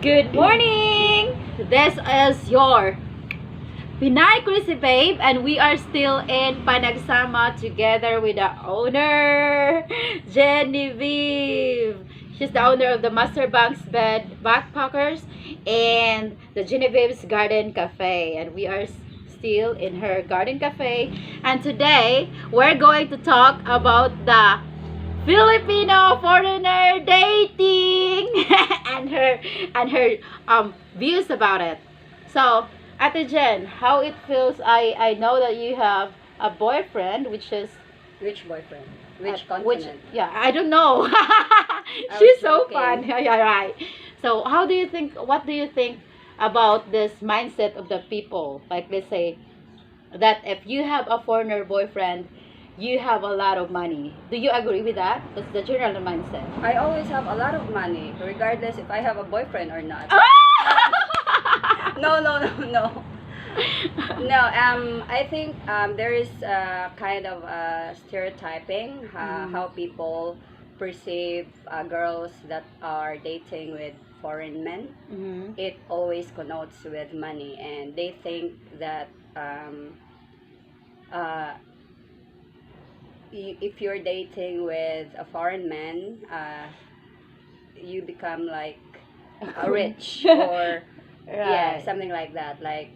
Good morning! This is your Pinay Crazy Babe, and we are still in Panagsama together with the owner, Genevieve. She's the owner of the Master Bank's Bed Backpackers and the Genevieve's Garden Cafe. And we are still in her garden cafe. And today, we're going to talk about the Filipino foreigner dating and her views about it. So, Ate Jen, how it feels? I know that you have a boyfriend, which is Which boyfriend? Which which continent? yeah, I don't know. I She's was so joking. fun. Yeah, right. So, how do you think? What do you think about this mindset of the people? Like, let's say that if you have a foreigner boyfriend, you have a lot of money. Do you agree with that? That's the general mindset. I always have a lot of money, regardless if I have a boyfriend or not. No, no, no, no. No, I think there is kind of stereotyping how people perceive girls that are dating with foreign men. Mm-hmm. It always connotes with money, and they think that uh, if you're dating with a foreign man, you become like rich or yeah, Right. something like that, like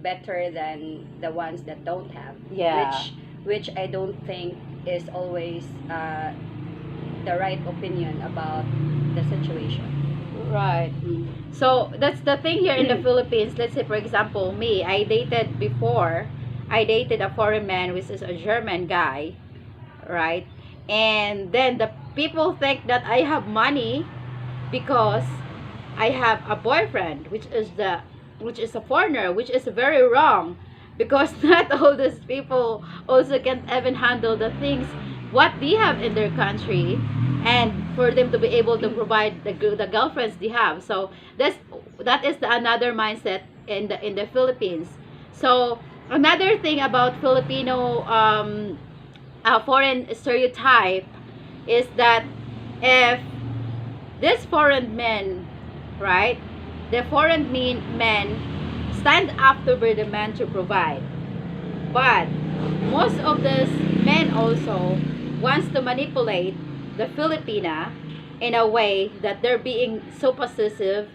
better than the ones that don't have. Yeah. Which I don't think is always the right opinion about the situation. Right. Mm. So that's the thing here in the Philippines. Let's say, for example, me, I dated before. I dated a foreign man, which is a German guy, right? And then the people think that I have money because I have a boyfriend, which is a foreigner, which is very wrong, because not all these people also can't even handle the things what they have in their country, and for them to be able to provide the girlfriends they have. So that is another mindset in the Philippines. So another thing about Filipino foreign stereotype is that if this foreign men, right? The foreign men stand up to be the man to provide. But most of these men also wants to manipulate the Filipina in a way that they're being so possessive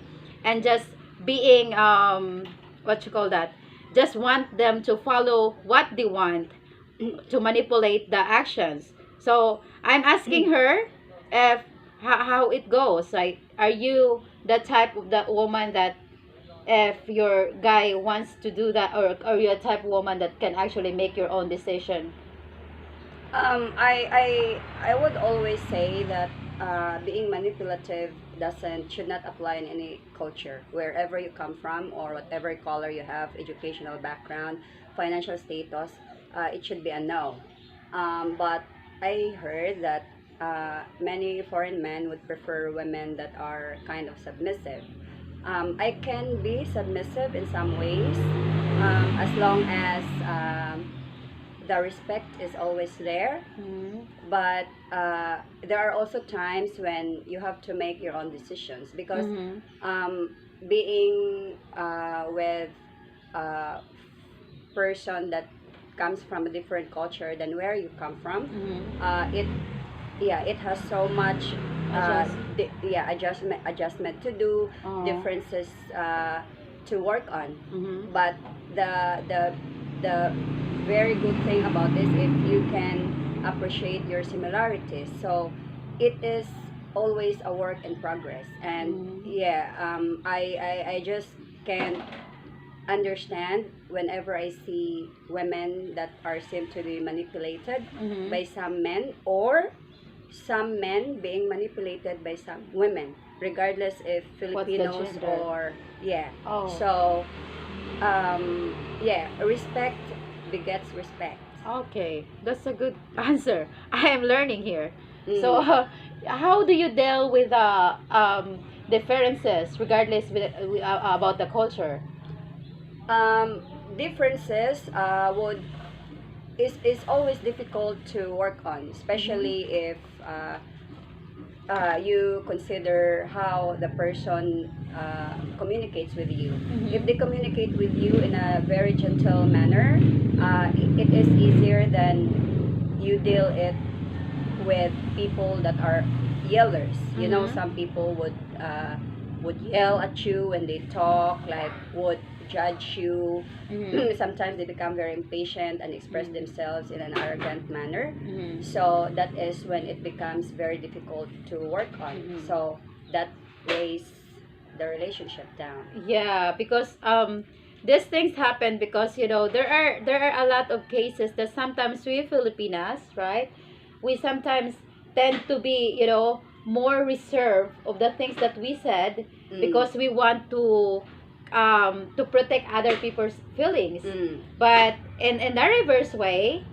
and just being what you call that? Just want them to follow what they want to manipulate the actions. So I'm asking her if how it goes. Like, are you the type of that woman that if your guy wants to do that, or are you a type of woman that can actually make your own decision? I would always say that being manipulative doesn't should not apply in any culture, wherever you come from or whatever color you have, educational background, financial status. It should be a no. But I heard that many foreign men would prefer women that are kind of submissive. I can be submissive in some ways, as long as the respect is always there. Mm-hmm. But there are also times when you have to make your own decisions, because Mm-hmm. being with a person that comes from a different culture than where you come from, Mm-hmm. it yeah, it has so much Adjust. adjustment to do, Uh-huh. differences to work on. Mm-hmm. But the very good thing about this, if you can appreciate your similarities, so it is always a work in progress. And Mhm. yeah, I just can understand whenever I see women that are seem to be manipulated Mhm. by some men, or some men being manipulated by some women, regardless if What's the Filipinos gender? or yeah. Oh. So yeah, respect begets respect. Okay, that's a good answer. I am learning here. So, Mm. how do you deal with differences, regardless about the culture? um, Differences would is always difficult to work on, Mm-hmm. especially if you consider how the person communicates with you. If they communicate with you in a very gentle manner, it is easier than you deal it with people that are yellers. You know, Mhm. some people would yell at you when they talk, like would judge you. Mhm. Sometimes they become very impatient and express Mhm. themselves in an arrogant manner. Mhm. So that is when it becomes very difficult to work on. Mhm. So that weighs the relationship down. Yeah, because these things happen because there are a lot of cases that sometimes we Filipinas, right? We sometimes tend to be, more reserved of the things that we said Mm. because we want to protect other people's feelings. Mm. But in the reverse way,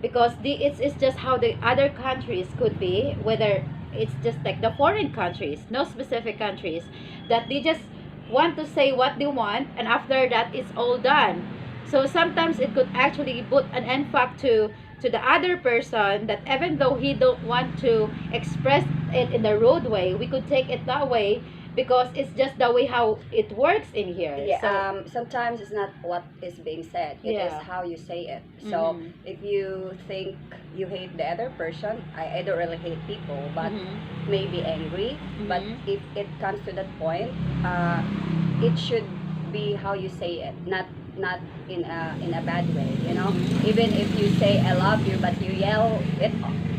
because it's just how the other countries could be, whether it's just like the foreign countries, no specific countries, that they just want to say what they want, and after that it's all done. So sometimes it could actually put an end fact to the other person, that even though he don't want to express it in the rude way, we could take it that way because it's just the way how it works in here. Yeah, So sometimes it's not what is being said, it is yeah. how you say it. So Mhm. if you think you hate the other person, I don't really hate people, but Mhm. maybe angry. But Mhm. if it comes to that point, it should be how you say it, not in a bad way, you know. Mhm. Even if you say I love you, but you yell it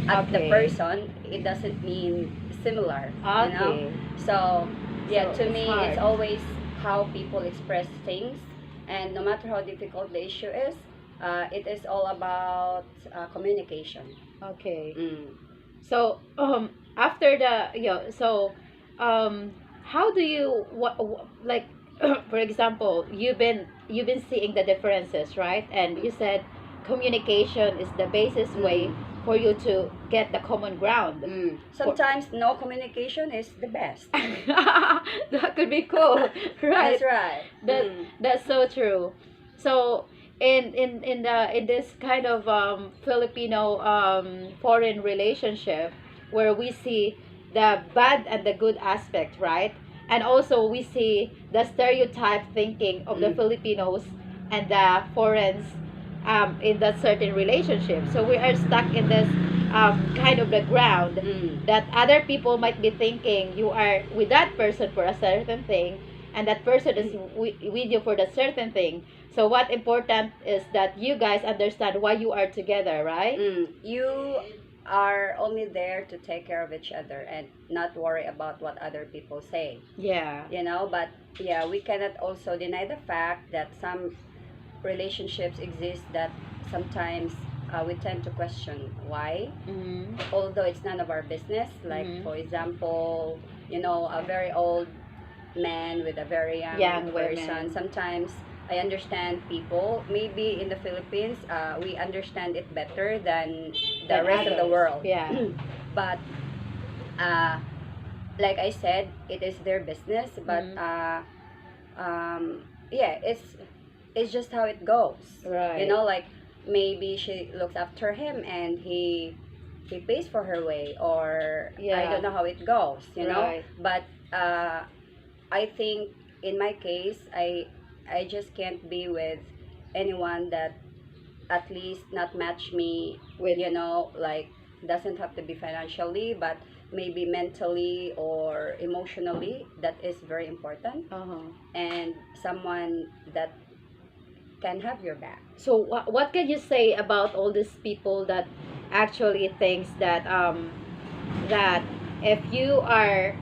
at the Okay. person, it doesn't mean similar, you know. Okay. So yeah, So to it's me it's hard. always how people express things, and no matter how difficult the issue is, it is all about communication. Okay. Mm. So after the how do you like for example, you've been seeing the differences, right? And you said communication is the basis way Mm. for you to get the common ground. Mm. For Sometimes no communication is the best. that could be cool, That's right? right. That Mm. that's so true. So in this kind of Filipino foreign relationship, where we see the bad and the good aspect, right? And also we see the stereotype thinking of the Mm. Filipinos and the foreigners in that certain relationship. So we are stuck in this kind of the ground Mm. that other people might be thinking you are with that person for a certain thing, and that person is with you for the certain thing. So what important is that you guys understand why you are together, right? Mm. You are only there to take care of each other and not worry about what other people say, Yeah. you know. But yeah, we cannot also deny the fact that some relationships exist that sometimes we tend to question why, Mm-hmm. although it's none of our business. Like Mm-hmm. for example, you know, a very old man with a very young Young person. women. Sometimes I understand people. Maybe in the Philippines, we understand it better than the Than rest of the others. world. Yeah. But uh, like I said, it is their business. But Mm-hmm. yeah, it's just how it goes. You Right. know, like maybe she looks after him and he pays for her way, or I Yeah. don't know how it goes. You know, Right. but I think in my case, I just can't be with anyone that at least not match me. With You know, like doesn't have to be financially, but maybe mentally or emotionally. That is very important, uh-huh. and someone that can have your back. So what can you say about all these people that actually thinks that if you are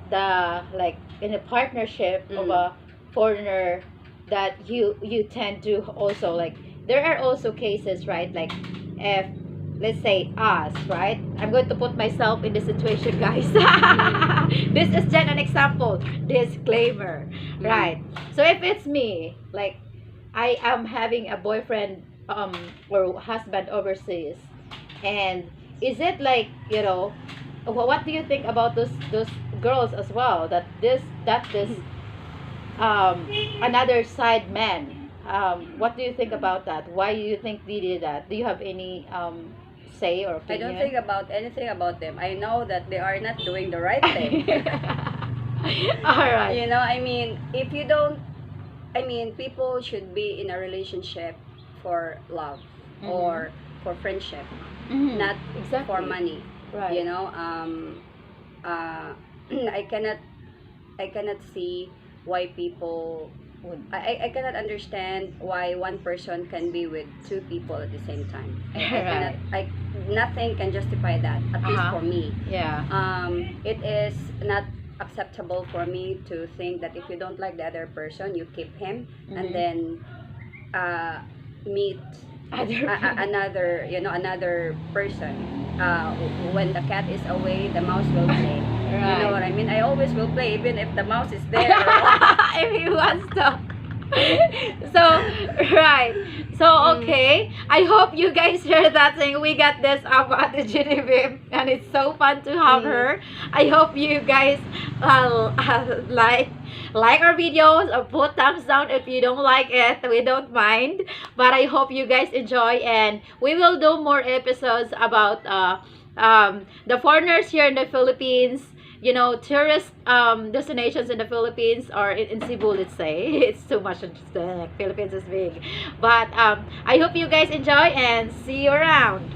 the like in a partnership of Mm. a foreigner, that you tend to also like, there are also cases, right? Like if let's say us, right? I'm going to put myself in the situation, guys. This is just an example, disclaimer, Mm. right? So if it's me, like I am having a boyfriend or husband overseas, and is it like, what do you think about those girls as well, that this um another side man, what do you think about that? Why do you think they did that? Do you have any say or I don't opinion? think about anything about them. I know that they are not doing the right thing. All right. You know, I mean, if you don't, I mean, people should be in a relationship for love Mhm. or for friendship, Mhm. not Exactly. for money. Right. You know, I cannot, I cannot see why people. Would. I cannot understand why one person can be with two people at the same time. I cannot. Right. Nothing can justify that. At least Uh-huh. for me. Yeah. It is not acceptable for me to think that if you don't like the other person, you keep him and Mhm. then uh, meet Other another, you know, another person. When the cat is away, the mouse will play. You know what I mean? I always will play even if the mouse is there. If he wants to. So, right. So, okay. I hope you guys heard that thing. We got this about the Genevieve, and it's so fun to have her. I hope you guys like our videos or put thumbs down if you don't like it. We don't mind. But I hope you guys enjoy, and we will do more episodes about the foreigners here in the Philippines, you know, tourist destinations in the Philippines or in Cebu, let's say. It's too much interesting. Philippines is big. But I hope you guys enjoy and see you around.